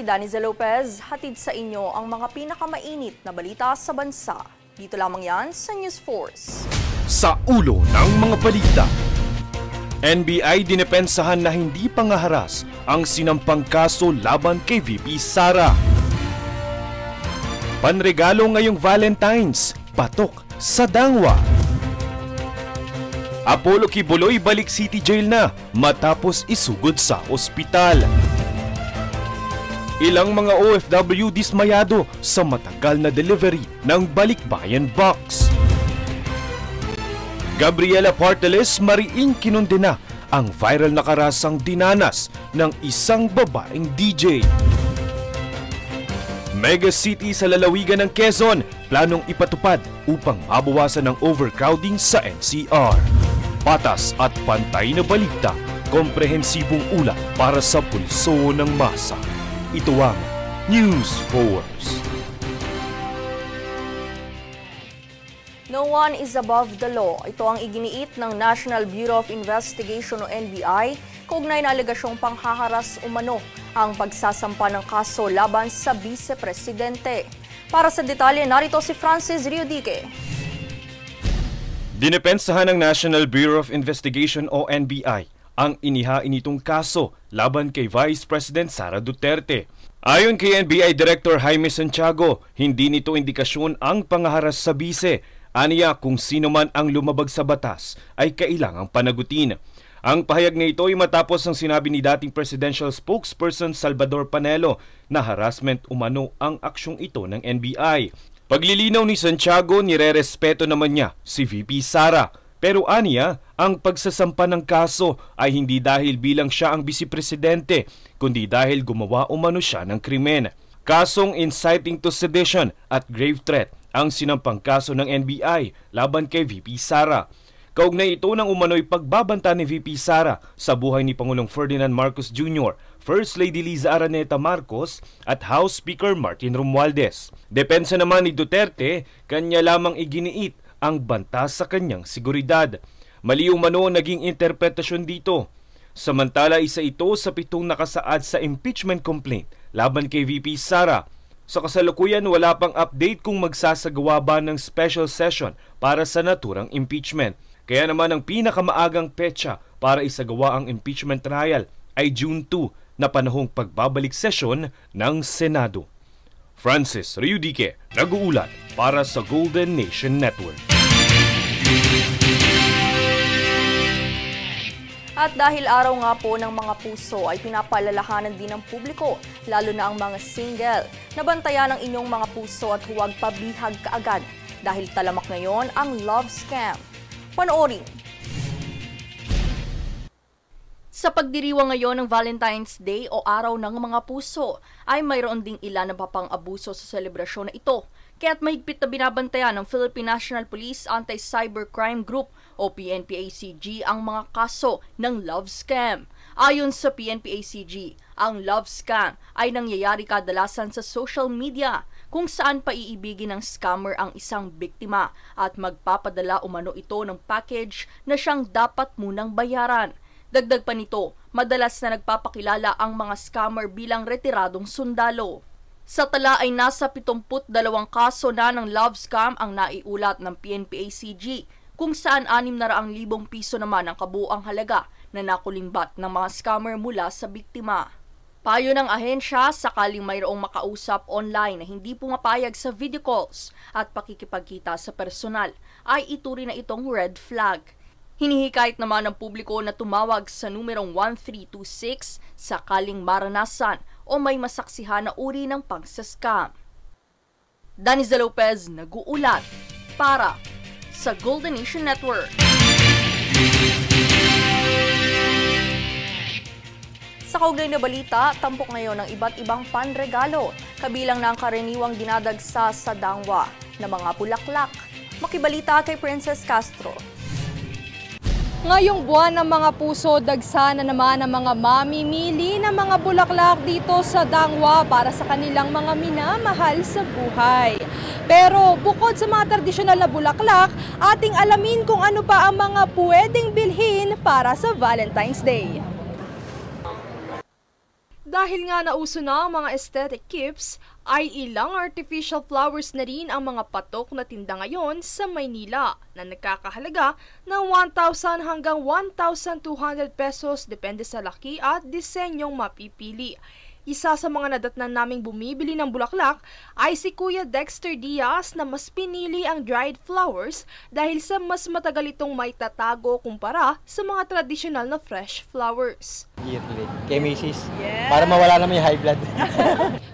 si Daniza Lopez, hatid sa inyo ang mga pinakamainit na balita sa bansa. Dito lamang yan sa News Force. Sa ulo ng mga balita, NBI dinepensahan na hindi pangaharas ang sinampang kaso laban kay VP Sara. Panregalo ngayong Valentine's, patok sa Dangwa. Apollo Kibuloy balik City Jail na matapos isugod sa ospital. Ilang mga OFW dismayado sa matagal na delivery ng Balikbayan Box. Gabriela Porteles mariing kinundena ang viral na karasang dinanas ng isang babaeng DJ. Mega City sa lalawigan ng Quezon, planong ipatupad upang mabawasan ang overcrowding sa NCR. Patas at pantay na balita, komprehensibong ulat para sa pulso ng masa. Ito ang News Force. No one is above the law. Ito ang iginiit ng National Bureau of Investigation o NBI kaugnay na alegasyong panghaharas umano ang pagsasampa ng kaso laban sa Vice Presidente. Para sa detalye, narito si Francis Riodique. Dinepensahan ng National Bureau of Investigation o NBI ang inihain nitong kaso laban kay Vice President Sara Duterte. Ayon kay NBI Director Jaime Santiago, hindi nito indikasyon ang panghaharas sa bise. Aniya kung sino man ang lumabag sa batas ay kailangang panagutin. Ang pahayag na ito ay matapos ang sinabi ni dating presidential spokesperson Salvador Panelo na harassment umano ang aksyong ito ng NBI. Paglilinaw ni Santiago, nirerespeto naman niya si VP Sara. Pero aniya, ang pagsasampa ng kaso ay hindi dahil bilang siya ang vice-presidente, kundi dahil gumawa umano siya ng krimen. Kasong inciting to sedition at grave threat ang sinampang kaso ng NBI laban kay VP Sara. Kaugnay ito ng umano'y pagbabanta ni VP Sara sa buhay ni Pangulong Ferdinand Marcos Jr., First Lady Liza Araneta Marcos at House Speaker Martin Romualdez. Depensa naman ni Duterte, kanya lamang iginiit ang banta sa kanyang seguridad. Mali umano naging interpretasyon dito. Samantala isa ito sa 7 nakasaad sa impeachment complaint laban kay VP Sara. Sa kasalukuyan wala pang update kung magsasagawa ba ng special session para sa naturang impeachment. Kaya naman ang pinakamaagang petsa para isagawa ang impeachment trial ay June 2 na panahong pagbabalik session ng Senado. Francis Riodique, nag-uulat para sa Golden Nation Network. At dahil araw nga po ng mga puso ay pinapaalalahanan din ng publiko, lalo na ang mga single, na bantayan ang inyong mga puso at huwag pabihag kaagad dahil talamak ngayon ang love scam. Panoorin. Sa pagdiriwang ngayon ng Valentine's Day o Araw ng Mga Puso, ay mayroon ding ilan na papang-abuso sa selebrasyon na ito. Kaya't mahigpit na binabantayan ng Philippine National Police Anti-Cybercrime Group o PNP-ACG ang mga kaso ng love scam. Ayon sa PNP-ACG, ang love scam ay nangyayari kadalasan sa social media kung saan paiibigin ng scammer ang isang biktima at magpapadala umano ito ng package na siyang dapat munang bayaran. Dagdag pa nito, madalas na nagpapakilala ang mga scammer bilang retiradong sundalo. Sa tala ay nasa 72 kaso na ng love scam ang naiulat ng PNP-ACG, kung saan 600,000 piso naman ang kabuuang halaga na nakulimbat ng mga scammer mula sa biktima. Payo ng ahensya, sakaling mayroong makausap online na hindi pumapayag sa video calls at pakikipagkita sa personal, ay ituring na itong red flag. Hinihikayat naman ng publiko na tumawag sa numerong 1326 sakaling maranasan o may masaksihan na uri ng pangsaskam. Daniza Lopez, nag-uulat para sa Golden Nation Network. Sa kaugnay na balita, tampok ngayon ng iba't ibang panregalo, kabilang na ang karaniwang dinadagsa sa Dangwa na mga bulaklak. Makibalita kay Princess Castro. Ngayong buwan ng mga puso, dagsa na naman ang mga mamimili ng mga bulaklak dito sa Dangwa para sa kanilang mga minamahal sa buhay. Pero bukod sa mga tradisyonal na bulaklak, ating alamin kung ano pa ang mga pwedeng bilhin para sa Valentine's Day. Dahil nga nauso na ang mga aesthetic gifts, ay ilang artificial flowers na rin ang mga patok na tinda ngayon sa Maynila na nagkakahalaga ng 1,000 hanggang 1,200 pesos depende sa laki at disenyong mapipili. Isa sa mga nadatnan naming bumibili ng bulaklak ay si Kuya Dexter Diaz na mas pinili ang dried flowers dahil sa mas matagal itong may tatago kumpara sa mga tradisyonal na fresh flowers. Yearly. Kay Mrs. Yeah. Para mawala naman yung high blood.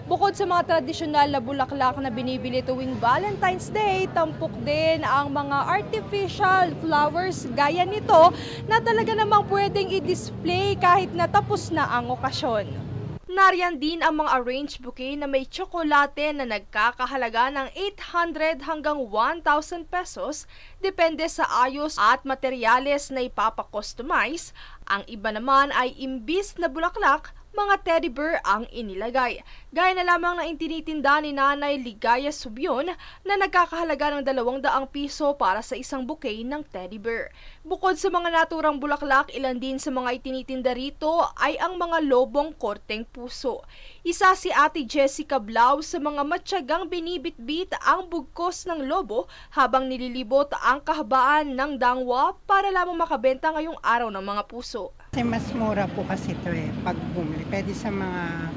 Bukod sa mga tradisyonal na bulaklak na binibili tuwing Valentine's Day, tampok din ang mga artificial flowers gaya nito na talaga namang pwedeng i-display kahit natapos na ang okasyon. Nariyan din ang mga arranged bouquet na may tsokolate na nagkakahalaga ng 800 hanggang 1,000 pesos depende sa ayos at materyales na ipapakustomize. Ang iba naman ay imbis na bulaklak, mga teddy bear ang inilagay. Gaya na lamang ng tinitinda ni Nanay Ligaya Subion na nagkakahalaga ng 200 piso para sa isang bouquet ng teddy bear. Bukod sa mga naturang bulaklak, ilan din sa mga itinitinda rito ay ang mga lobong korteng puso. Isa si Ate Jessica Blau sa mga matyagang binibitbit ang bugkos ng lobo habang nililibot ang kahabaan ng dangwa para lamang makabenta ngayong araw ng mga puso. Kasi mas mura po kasi ito pag bumili. Pwede sa mga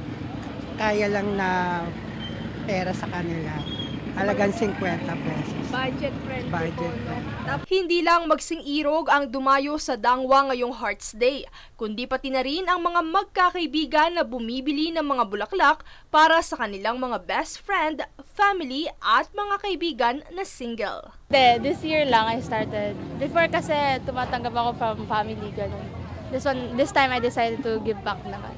kaya lang na pera sa kanila. Halagang 50 pesos. Budget friendly Budget po, no? friendly. Hindi lang magsing-irog ang dumayo sa Dangwa ngayong Hearts Day, kundi pati na rin ang mga magkakaibigan na bumibili ng mga bulaklak para sa kanilang mga best friend, family at mga kaibigan na single. This year lang I started. Before kasi tumatanggap ako from family, ganun. This time I decided to give back naman.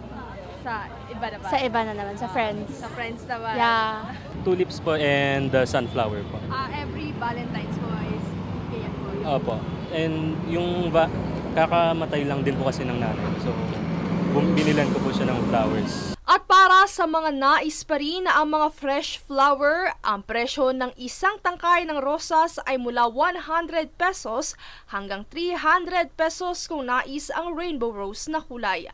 Sa iba naman? Sa iba na naman, sa friends. Sa friends naman? Yeah. Tulips po and sunflower po. Every Valentine's po is ganyan po? Opo. And yung kakamatay lang din po kasi ng nanay. So, binilan ko po siya ng flowers. At para sa mga nais pa rin na ang mga fresh flower, ang presyo ng isang tangkay ng rosas ay mula 100 pesos hanggang 300 pesos kung nais ang rainbow rose na kulay.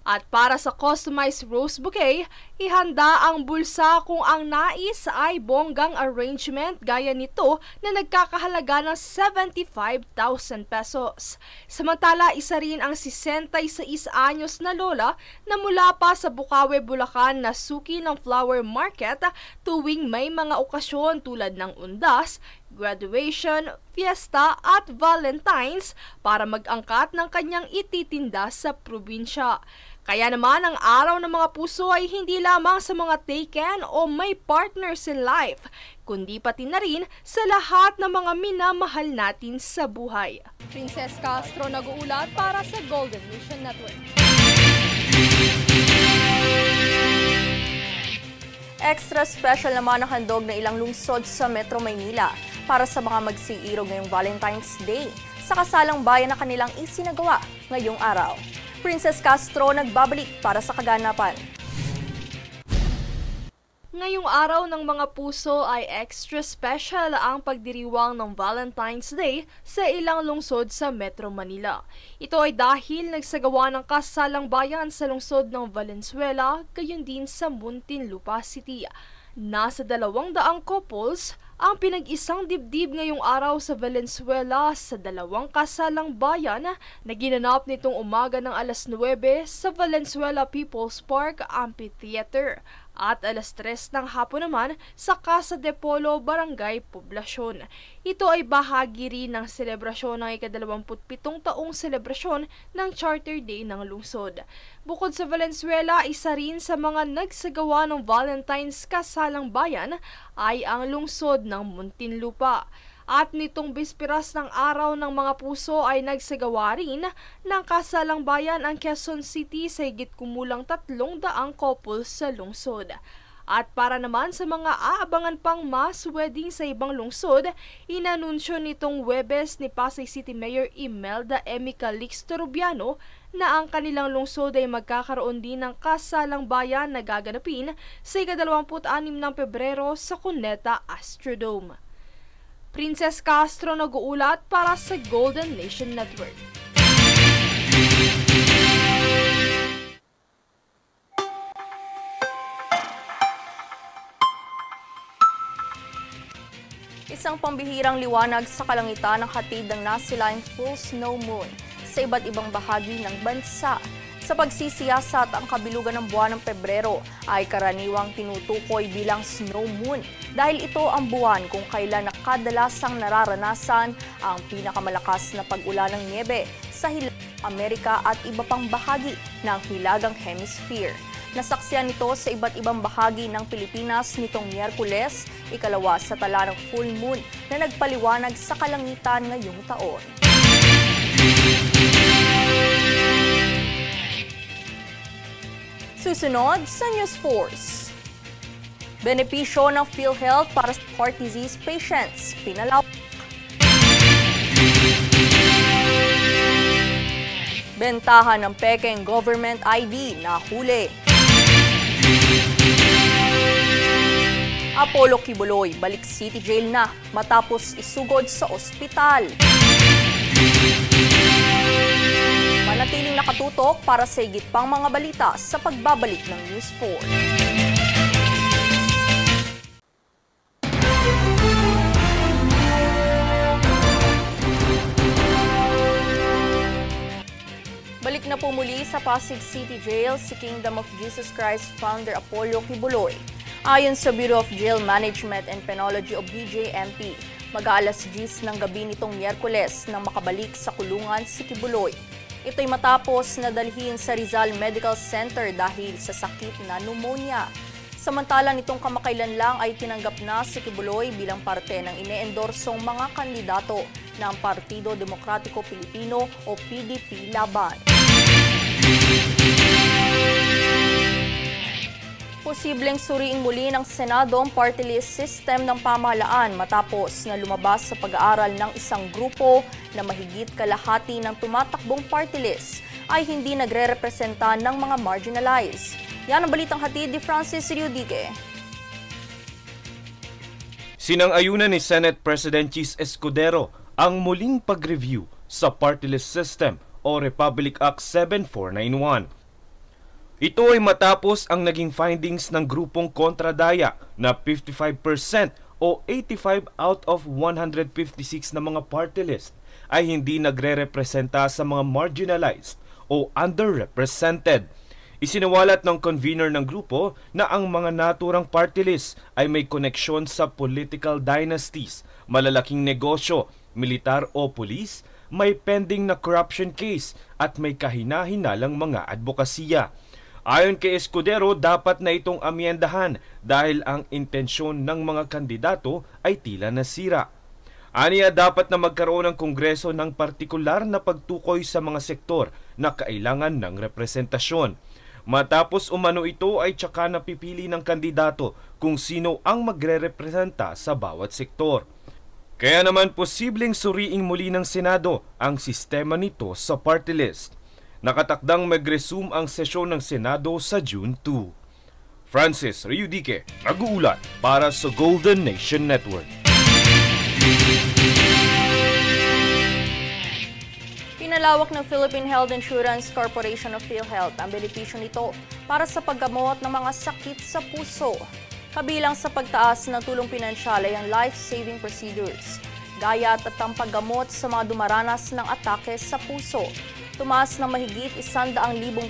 At para sa customized rose bouquet, ihanda ang bulsa kung ang nais ay bonggang arrangement gaya nito na nagkakahalaga ng 75,000 pesos. Samantala, isa rin ang 66 anyos na lola na mula pa sa Bukawe, Bulacan na suki ng flower market tuwing may mga okasyon tulad ng undas, graduation, fiesta at Valentine's para mag-angkat ng kanyang ititinda sa probinsya. Kaya naman ang araw ng mga puso ay hindi lamang sa mga taken o may partners in life, kundi pati na rin sa lahat ng mga minamahal natin sa buhay. Princess Castro nag-uulat para sa Golden Vision Network. Extra special naman ang handog na ilang lungsod sa Metro Maynila para sa mga magsiirog ngayong Valentine's Day sa kasalang bayan na kanilang isinagawa ngayong araw. Princess Castro nagbabalik para sa kaganapan. Ngayong araw ng mga puso ay extra special ang pagdiriwang ng Valentine's Day sa ilang lungsod sa Metro Manila. Ito ay dahil nagsagawa ng kasalang bayan sa lungsod ng Valenzuela, gayon din sa Muntinlupa City. Nasa 200 couples ang pinag-isang dibdib ngayong araw sa Valenzuela sa dalawang kasalang bayan na ginanap nitong umaga ng alas 9 sa Valenzuela People's Park Amphitheater at alas 3 ng hapon naman sa Casa de Polo, Barangay Poblacion. Ito ay bahagi rin ng selebrasyon ng ika-27 taong selebrasyon ng Charter Day ng lungsod. Bukod sa Valenzuela, isa rin sa mga nagsagawa ng Valentine's kasalang bayan ay ang lungsod ng Muntinlupa. At nitong bispiras ng araw ng mga puso ay nagsagawa rin ng kasalang bayan ang Quezon City sa higit kumulang 300 couples sa lungsod. At para naman sa mga aabangan pang mass wedding sa ibang lungsod, inanunsyo nitong Huwebes ni Pasay City Mayor Imelda Emi Calixto Rubiano na ang kanilang lungsod ay magkakaroon din ng kasalang bayan na gaganapin sa ika-26 ng Pebrero sa Cuneta Astrodome. Princess Castro nag-uulat para sa Golden Nation Network. Isang pambihirang liwanag sa kalangitan ng hatid ng nasilaing full snow moon sa iba't ibang bahagi ng bansa. Sa pagsisiyasat, ang kabilugan ng buwan ng Pebrero ay karaniwang tinutukoy bilang snow moon dahil ito ang buwan kung kailan kadalasang nararanasan ang pinakamalakas na pag-ulan ng niebe sa Hilagang Amerika at iba pang bahagi ng Hilagang Hemisphere. Nasaksiyan ito sa iba't ibang bahagi ng Pilipinas nitong Miyerkules, ikalawa sa tala ng full moon na nagpaliwanag sa kalangitan ngayong taon. Susunod sa News Force. Benepisyo ng PhilHealth para sa heart disease patients, pinalawak. Bentahan ng pekeng government ID nahuli. Apollo Kibuloy balik City Jail na matapos isugod sa ospital. Manatiling nakatutok para sa higit pang mga balita sa pagbabalik ng News 4. Balik na po muli sa Pasig City Jail si Kingdom of Jesus Christ founder Apollo Kibuloy. Ayon sa Bureau of Jail Management and Penology o BJMP, mag-aalas 10 ng gabi nitong Miyerkules nang makabalik sa kulungan si Kibuloy. Ito'y matapos na dalhin sa Rizal Medical Center dahil sa sakit na pneumonia. Samantalang nitong kamakailan lang ay tinanggap na si Kibuloy bilang parte ng ine-endorsong mga kandidato ng Partido Demokratiko Pilipino o PDP laban. Posibleng suriing muli ng Senado ang party list system ng pamahalaan matapos na lumabas sa pag-aaral ng isang grupo na mahigit kalahati ng tumatakbong party list ay hindi nagre-representa ng mga marginalized. Yan ang balitang hatid ni Francis Riudique. Sinang-ayunan ni Senate President Chis Escudero ang muling pag-review sa party list system o Republic Act 7491. Ito ay matapos ang naging findings ng grupong kontradaya na 55% o 85 out of 156 na mga party list ay hindi nagre-representa sa mga marginalized o underrepresented. Isinawalat ng convener ng grupo na ang mga naturang party list ay may koneksyon sa political dynasties, malalaking negosyo, militar o pulis, may pending na corruption case at may kahina-hinalang mga advokasya. Ayon kay Escudero, dapat na itong amyendahan dahil ang intensyon ng mga kandidato ay tila nasira. Aniya dapat na magkaroon ng Kongreso ng partikular na pagtukoy sa mga sektor na kailangan ng representasyon. Matapos umano ito ay tsaka napipili ng kandidato kung sino ang magre-representa sa bawat sektor. Kaya naman posibleng suriing muli ng Senado ang sistema nito sa party list. Nakatakdang mag-resume ang sesyon ng Senado sa June 2. Francis Riudique, nag-uulat para sa Golden Nation Network. Pinalawak ng Philippine Health Insurance Corporation of PhilHealth ang benepisyo nito para sa paggamot ng mga sakit sa puso. Kabilang sa pagtaas ng tulong pinansyal ay ang life-saving procedures, gaya at ang paggamot sa mga dumaranas ng atake sa puso. Tumaas ng mahigit 100,000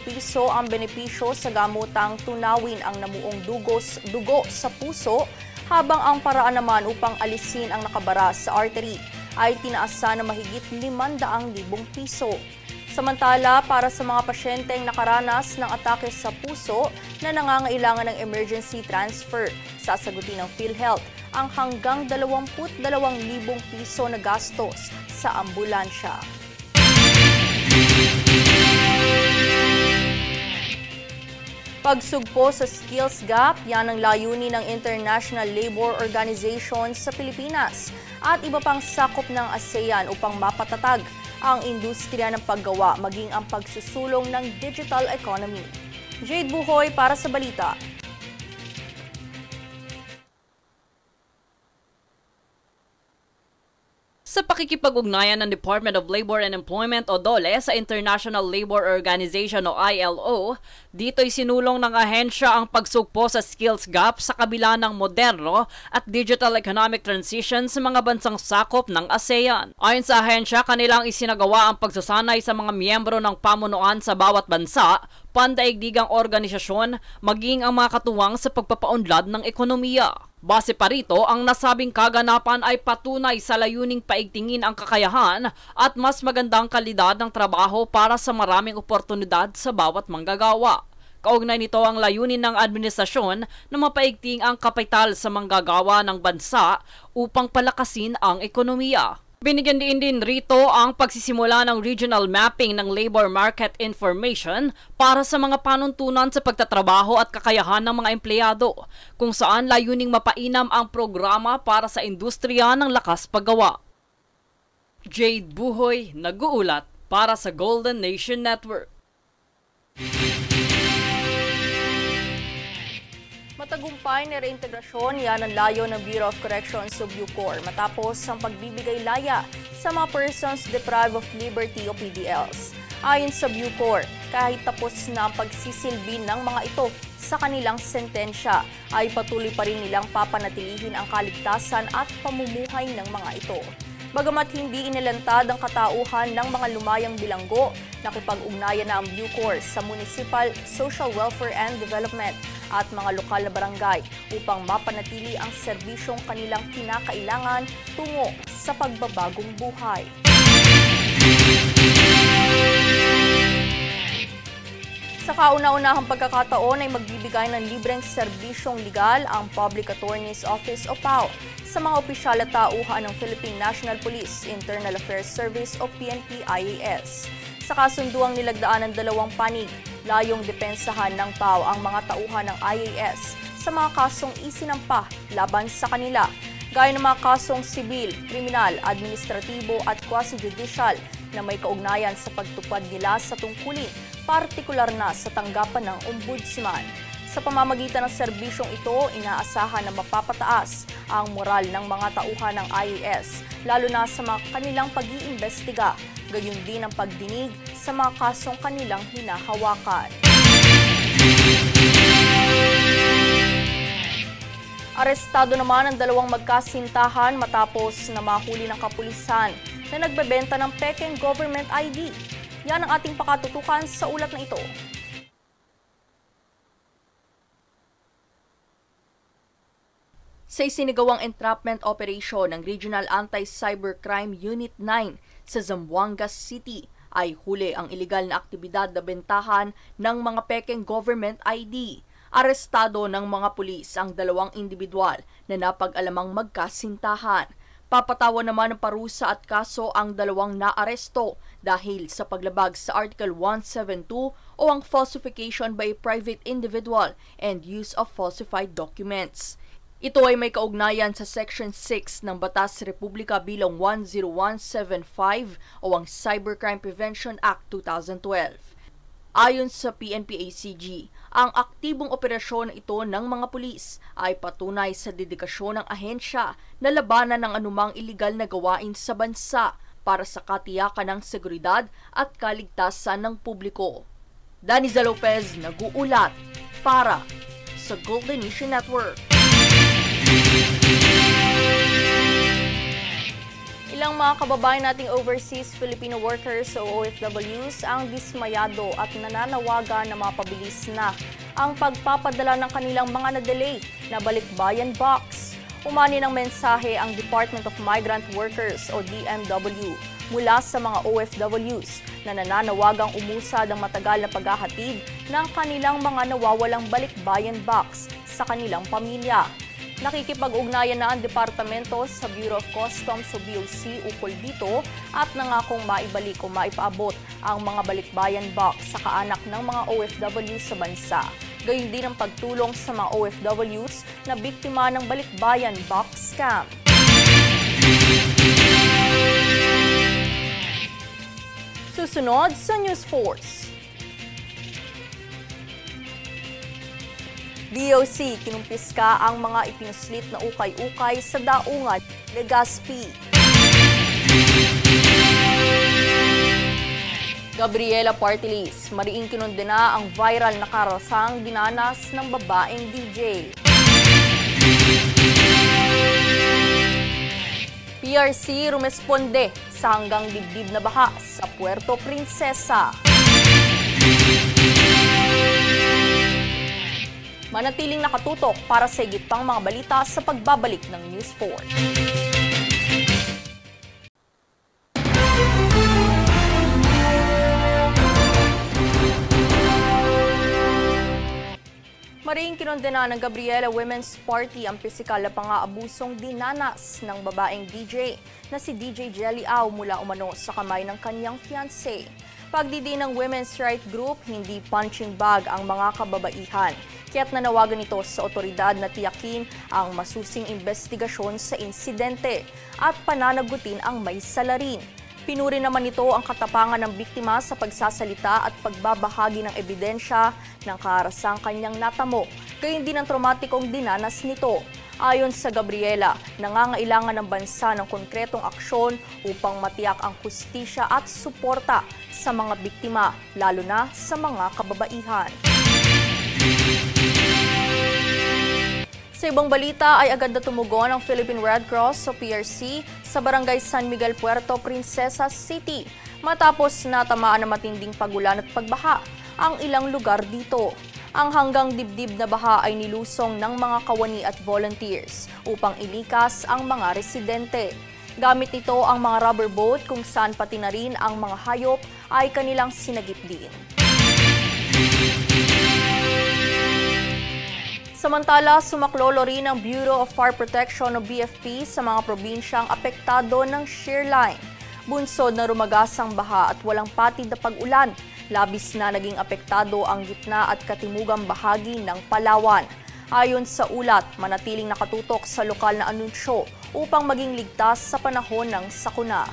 piso ang benepisyo sa gamotang tunawin ang namuong dugo sa puso, habang ang paraan naman upang alisin ang nakabara sa artery ay tinaasa na mahigit 500,000 piso. Samantala, para sa mga pasyenteng nakaranas ng atake sa puso na nangangailangan ng emergency transfer, sasagutin ng PhilHealth ang hanggang 22,000 piso na gastos sa ambulansya. Pagsugpo sa skills gap, yan ang layunin ng International Labour Organization sa Pilipinas at iba pang sakop ng ASEAN upang mapatatag ang industriya ng paggawa maging ang pagsusulong ng digital economy. Jade Buhoy para sa balita. Sa pakikipag-ugnayan ng Department of Labor and Employment o DOLE sa International Labor Organization o ILO, dito'y sinulong ng ahensya ang pagsugpo sa skills gap sa kabila ng moderno at digital economic transition sa mga bansang sakop ng ASEAN. Ayon sa ahensya, kanilang isinagawa ang pagsasanay sa mga miyembro ng pamunuan sa bawat bansa, pandaigdigang organisasyon, maging ang mga katuwang sa pagpapaunlad ng ekonomiya. Base pa rito, ang nasabing kaganapan ay patunay sa layuning paigtingin ang kakayahan at mas magandang kalidad ng trabaho para sa maraming oportunidad sa bawat manggagawa. Kaugnay nito ang layunin ng administrasyon na mapaigting ang kapital sa manggagawa ng bansa upang palakasin ang ekonomiya. Binigyan din rito ang pagsisimula ng regional mapping ng labor market information para sa mga panuntunan sa pagtatrabaho at kakayahan ng mga empleyado, kung saan layuning mapainam ang programa para sa industriya ng lakas paggawa. Jade Buhoy, nag-uulat para sa Golden Nation Network. Matagumpay na reintegrasyon yan ang layo ng Bureau of Corrections o Bucor matapos ang pagbibigay laya sa mga persons deprived of liberty o PDLs. Ayon sa Bucor, kahit tapos na ang pagsisilbi ng mga ito sa kanilang sentensya, ay patuloy pa rin nilang papanatilihin ang kaligtasan at pamumuhay ng mga ito. Bagamat hindi inilantad ang katauhan ng mga lumayang bilanggo, nakipag-ugnayan na ang Bucor sa Municipal Social Welfare and Development at mga lokal na barangay upang mapanatili ang serbisyong kanilang kinakailangan tungo sa pagbabagong buhay. Sa kauna-unahang pagkakataon ay magbibigay ng libreng serbisyong legal ang Public Attorney's Office o PAO sa mga opisyal at tauhan ng Philippine National Police Internal Affairs Service o PNP-IAS. Sa kasunduang nilagdaan ng dalawang panig, layong depensahan ng PAO ang mga tauhan ng IAS sa mga kasong isinampa laban sa kanila, gaya ng mga kasong sibil, kriminal, administratibo at quasi-judicial na may kaugnayan sa pagtupad nila sa tungkulin, partikular na sa tanggapan ng Ombudsman. Sa pamamagitan ng serbisyong ito, inaasahan na mapapataas ang moral ng mga tauhan ng IAS, lalo na sa mga kanilang pag-iimbestiga, gayon din ang pagdinig sa mga kasong kanilang hinahawakan. Arestado naman ang dalawang magkasintahan matapos na mahuli ng kapulisan na nagbebenta ng pekeng government ID. Yan ang ating pakatutukan sa ulat na ito. Sa isinagawang entrapment operation ng Regional Anti-Cybercrime Unit 9 sa Zamboanga City, ay huli ang ilegal na aktibidad na bentahan ng mga pekeng government ID. Arestado ng mga pulis ang dalawang individual na napag-alamang magkasintahan. Papatawan naman ng parusa at kaso ang dalawang naaresto dahil sa paglabag sa Article 172 o ang falsification by a private individual and use of falsified documents. Ito ay may kaugnayan sa Section 6 ng Batas Republika Bilang 10175 o ang Cybercrime Prevention Act 2012. Ayon sa PNP-ACG, ang aktibong operasyon ito ng mga pulis ay patunay sa dedikasyon ng ahensya na labanan ng anumang iligal na gawain sa bansa para sa katiyakan ng seguridad at kaligtasan ng publiko. Daniza Lopez, nag-uulat para sa Golden Nation Network. Ilang mga kababayan nating overseas Filipino workers o OFWs ang dismayado at nananawagan na mapabilis na ang pagpapadala ng kanilang mga na-delay na balikbayan box. Umani ng mensahe ang Department of Migrant Workers o DMW mula sa mga OFWs na nananawagang umusad ang matagal na paghahatid ng kanilang mga nawawalang balikbayan box sa kanilang pamilya. Nakikipag-ugnayan na ang departamento sa Bureau of Customs o BOC ukol dito at nangakong maibalik o maipaabot ang mga balikbayan box sa kaanak ng mga OFW sa bansa. Gayon din ang pagtulong sa mga OFWs na biktima ng balikbayan box scam. Susunod sa News Force. BOC kinumpiska ang mga ipinuslit na ukay-ukay sa daungan Legazpi. Gabriela Party List, mariing kinundena ang viral na karasang dinanas ng babaeng DJ. PRC rumesponde sa hanggang dibdib na baha sa Puerto Princesa. Manatiling nakatutok para sa higit pang mga balita sa pagbabalik ng News 4. Mariing kinondena ng Gabriela Women's Party ang pisikal na pang-aabusong dinanas ng babaeng DJ na si DJ Jelly Au mula umano sa kamay ng kanyang fiancé. Pagdidi ng Women's Right Group, hindi punching bag ang mga kababaihan. Kaya't nanawagan ito sa otoridad na tiyakin ang masusing investigasyon sa insidente at pananagutin ang may salarin. Pinuri naman nito ang katapangan ng biktima sa pagsasalita at pagbabahagi ng ebidensya ng kaharasang kanyang natamo, gayon din ang traumatikong dinanas nito. Ayon sa Gabriela, nangangailangan ng bansa ng konkretong aksyon upang matiyak ang hustisya at suporta sa mga biktima, lalo na sa mga kababaihan. Sa ibang balita ay agad na tumugon ang Philippine Red Cross o PRC sa Barangay San Miguel, Puerto Princesa City matapos natamaan ng matinding pagulan at pagbaha ang ilang lugar dito. Ang hanggang dibdib na baha ay nilusong ng mga kawani at volunteers upang ilikas ang mga residente. Gamit nito ang mga rubber boat kung saan pati na rin ang mga hayop ay kanilang sinagip din. Samantala, sumaklolo rin ang Bureau of Fire Protection o BFP sa mga probinsyang apektado ng shear line. Bunsod na rumagasang baha at walang patid na pag-ulan. Labis na naging apektado ang gitna at katimugang bahagi ng Palawan. Ayon sa ulat, manatiling nakatutok sa lokal na anunsyo upang maging ligtas sa panahon ng sakuna.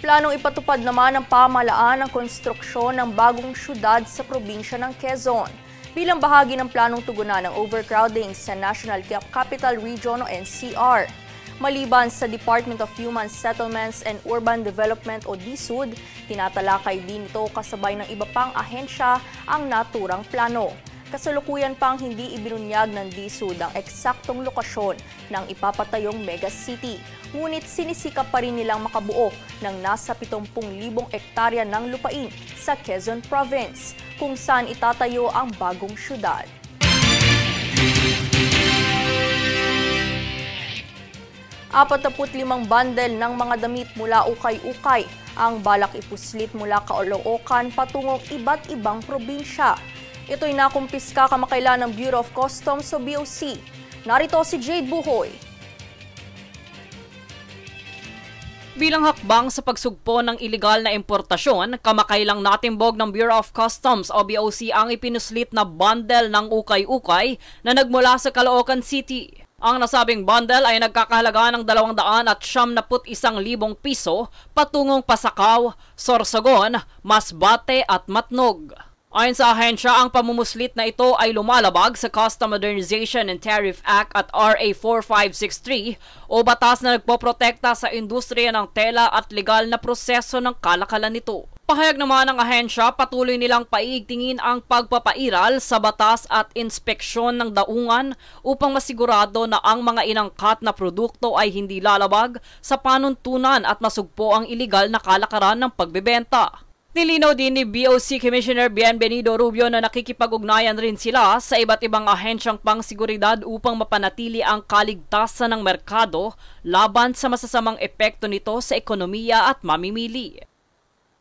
Planong ipatupad naman ng pamahalaan ang konstruksyon ng bagong syudad sa probinsya ng Quezon bilang bahagi ng planong tugunan ng overcrowding sa National Capital Region o NCR. Maliban sa Department of Human Settlements and Urban Development o DSUD, tinatalakay din ito kasabay ng iba pang ahensya ang naturang plano. Kasalukuyan pang hindi ibinunyag ng DSUD ang eksaktong lokasyon ng ipapatayong mega city. Ngunit sinisikap pa rin nilang makabuo ng nasa 70,000 ektarya ng lupain sa Quezon Province, kung saan itatayo ang bagong syudad. limang bundle ng mga damit mula ukay-ukay ang balak ipuslit mula Caloocan patungong iba't ibang probinsya. Ito'y nakumpiska kamakailan ng Bureau of Customs o BOC. Narito si Jade Buhoy. Bilang hakbang sa pagsugpo ng iligal na importasyon, kamakailang natimbog ng Bureau of Customs o BOC ang ipinuslit na bundle ng ukay-ukay na nagmula sa Caloocan City. Ang nasabing bundle ay nagkakahalaga ng 271,000 piso patungong Pasakaw, Sorsogon, Masbate at Matnog. Ayon sa ahensya, ang pamumuslit na ito ay lumalabag sa Custom Modernization and Tariff Act at RA 4563 o batas na nagpoprotekta sa industriya ng tela at legal na proseso ng kalakalan nito. Pahayag naman ng ahensya, patuloy nilang paiigtingin ang pagpapairal sa batas at inspeksyon ng daungan upang masigurado na ang mga inangkat na produkto ay hindi lalabag sa panuntunan at masugpo ang iligal na kalakaran ng pagbebenta. Nilinaw din ni BOC Commissioner Bienvenido Rubio na nakikipag-ugnayan rin sila sa iba't ibang ahensyang pangsiguridad upang mapanatili ang kaligtasan ng merkado laban sa masasamang epekto nito sa ekonomiya at mamimili.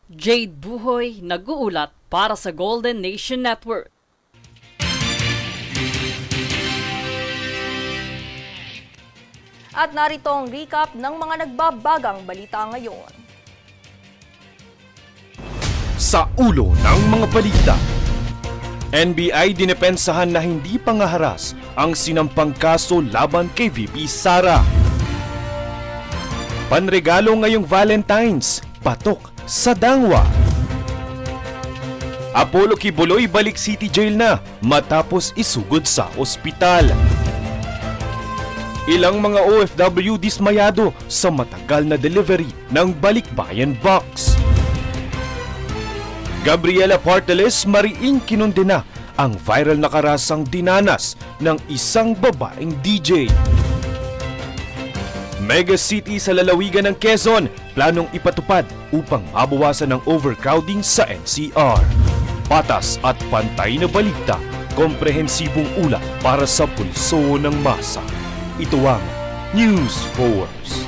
Jade Buhoy, nag-uulat para sa Golden Nation Network. At narito ang recap ng mga nagbabagang balita ngayon. Sa ulo ng mga balita, NBI dinepensahan na hindi pangaharas ang sinampang kaso laban kay VP Sara. Panregalo ngayong Valentine's, patok sa Dangwa. Apollo Kibuloy balik City Jail na matapos isugod sa ospital. Ilang mga OFW dismayado sa matagal na delivery ng Balikbayan Box. Gabriela Porteles mariing kinundena ang viral na karasang dinanas ng isang babaeng DJ. Mega City sa lalawigan ng Quezon, planong ipatupad upang mabawasan ang overcrowding sa NCR. Patas at pantay na balita, komprehensibong ulat para sa pulso ng masa. Ito ang News Force.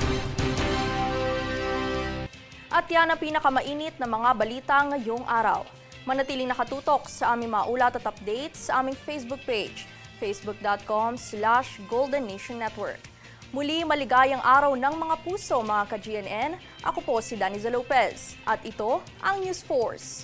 At yan ang pinakamainit na mga balita ngayong araw. Manatiling nakatutok sa aming mga ulat at updates sa aming Facebook page, facebook.com/Golden Nation Network. Muli maligayang araw ng mga puso mga ka-GNN. Ako po si Daniza Lopez at ito ang News Force.